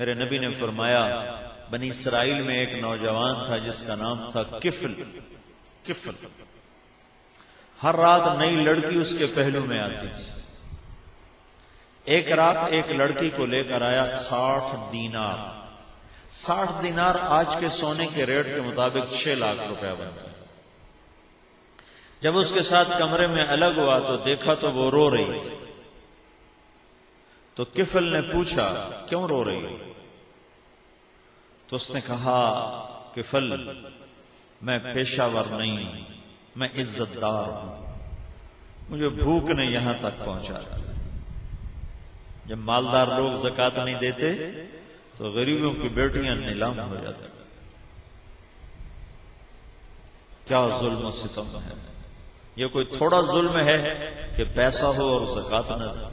میرے نبی نے فرمایا بنی اسرائیل میں ایک نوجوان تھا جس کا نام تھا کفل. ہر رات نئی لڑکی اس کے پہلو میں آتی تھی. ایک رات ایک لڑکی کو لے کر آیا 60 دینار. 60 دینار آج کے سونے کے ریٹ کے مطابق 6 لاکھ روپے بنتا ہے. جب اس کے ساتھ کمرے میں الگ ہوا تو دیکھا تو وہ رو رہی تھی. تو کفل نے پوچھا کیوں رو رہی ہے؟ تو اس نے کہا کفل میں پیشہ ور نہیں ہوں، میں عزت دار ہوں، مجھے بھوک نے یہاں تک پہنچا. جب مالدار لوگ زکوٰۃ نہیں دیتے تو غریبوں کی بیٹیاں نیلام ہو جاتی. کیا ظلم و ستم ہے! یہ کوئی تھوڑا ظلم ہے کہ پیسہ ہو اور زکوٰۃ نہ دے،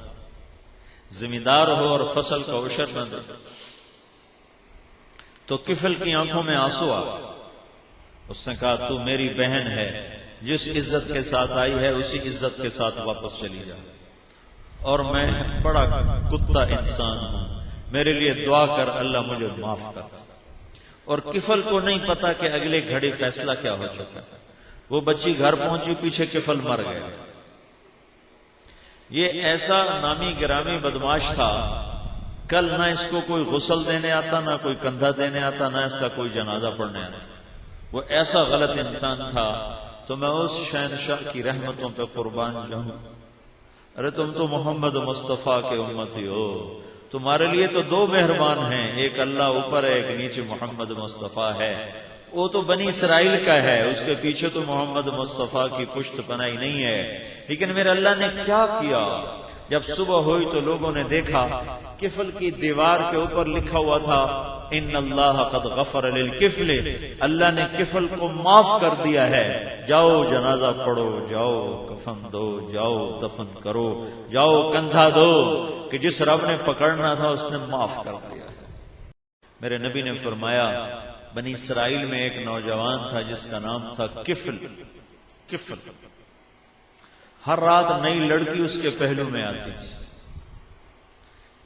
زمیندار ہو اور فصل کا عشر نہ دے. تو کفل کی آنکھوں میں آنسو آ. اس نے کہا تو میری بہن ہے، جس عزت کے ساتھ آئی ہے اسی عزت کے ساتھ واپس چلی جا، اور میں بڑا کتا انسان ہوں، میرے لیے دعا کر اللہ مجھے معاف کر. اور کفل کو نہیں پتا کہ اگلے گھڑی فیصلہ کیا ہو چکا. وہ بچی گھر پہنچی، پیچھے کفل مر گیا. یہ ایسا نامی گرامی بدماش تھا، کل نہ اس کو کوئی غسل دینے آتا، نہ کوئی کندھا دینے آتا، نہ اس کا کوئی جنازہ پڑھنے آتا. وہ ایسا غلط انسان تھا. تو میں اس شہنشاہ کی رحمتوں پہ قربان جاؤں. ارے تم تو محمد مصطفیٰ کے امتی ہو، تمہارے لیے تو 2 مہربان ہیں، ایک اللہ اوپر ہے، ایک نیچے محمد مصطفیٰ ہے. وہ تو بنی اسرائیل کا ہے، اس کے پیچھے تو محمد مصطفیٰ کی پشت پناہی نہیں ہے. لیکن میرے اللہ نے کیا کیا؟ جب صبح ہوئی تو لوگوں نے دیکھا کفل کی دیوار کے اوپر لکھا ہوا تھا ان اللہ قد غفر للکفل، اللہ نے کفل کو معاف کر دیا ہے، جاؤ جنازہ پڑھو، جاؤ کفن دو، جاؤ دفن کرو، جاؤ کندھا دو، کہ جس رب نے پکڑنا تھا اس نے معاف کر دیا ہے. میرے نبی نے فرمایا بنی اسرائیل میں ایک نوجوان تھا جس کا نام تھا کفل. ہر رات نئی لڑکی اس کے پہلو میں آتی تھی.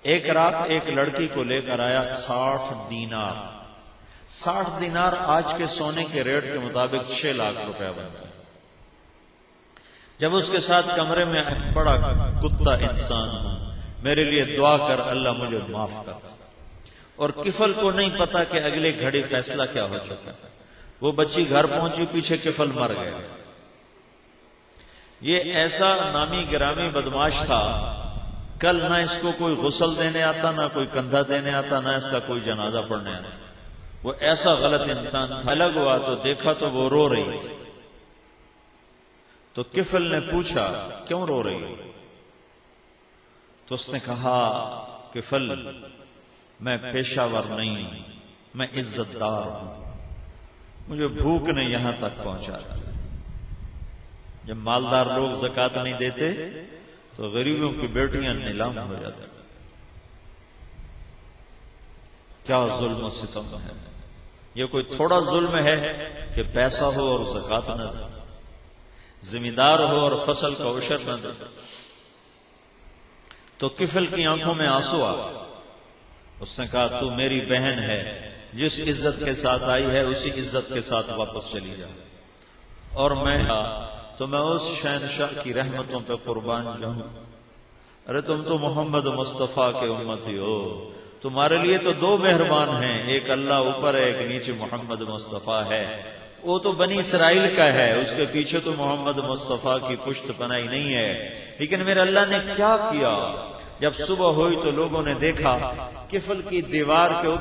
ایک رات ایک لڑکی کو لے کر آیا 60 دینار. 60 دینار آج کے سونے کے ریٹ کے مطابق 6 لاکھ روپے بنتا ہے. جب اس کے ساتھ کمرے میں بڑا کتا انسان ہوں، میرے لیے دعا کر اللہ مجھے معاف کر. اور کفل کو نہیں پتا کہ اگلے گھڑی فیصلہ کیا ہو چکا. وہ بچی گھر پہنچی، پیچھے کفل مر گیا. یہ ایسا نامی گرامی بدماش تھا، کل نہ اس کو کوئی غسل دینے آتا، نہ کوئی کندھا دینے آتا، نہ اس کا کوئی جنازہ پڑھنے آتا. وہ ایسا غلط انسان تھا. الگ ہوا تو دیکھا تو وہ رو رہی تھی. تو کفل نے پوچھا کیوں رو رہی ہے؟ تو اس نے کہا کفل میں پیشہ ور نہیں ہوں، میں عزت دار ہوں، مجھے بھوک نے یہاں تک پہنچا. جب مالدار لوگ زکوٰۃ نہیں دیتے تو غریبوں کی بیٹیاں نیلام ہو جاتی. کیا ظلم و ستم ہے! یہ کوئی تھوڑا ظلم ہے کہ پیسہ ہو اور زکوٰۃ نہ دے، زمیندار ہو اور فصل کا عشر نہ دے. تو کفل کی آنکھوں میں آنسو آ. اس نے کہا تو میری بہن ہے، جس عزت کے ساتھ آئی ہے اسی عزت کے ساتھ واپس چلی جا. اور میں اس شہنشاہ کی رحمتوں پہ قربان جاؤں. ارے تم تو محمد مصطفیٰ کے امتی ہو، تمہارے لیے تو 2 مہربان ہیں، ایک اللہ اوپر ہے، ایک نیچے محمد مصطفیٰ ہے. وہ تو بنی اسرائیل کا ہے، اس کے پیچھے تو محمد مصطفیٰ کی پشت پناہی نہیں ہے. لیکن میرے اللہ نے کیا کیا؟ جب صبح ہوئی تو لوگوں نے دیکھا کفل کی دیوار کے اوپر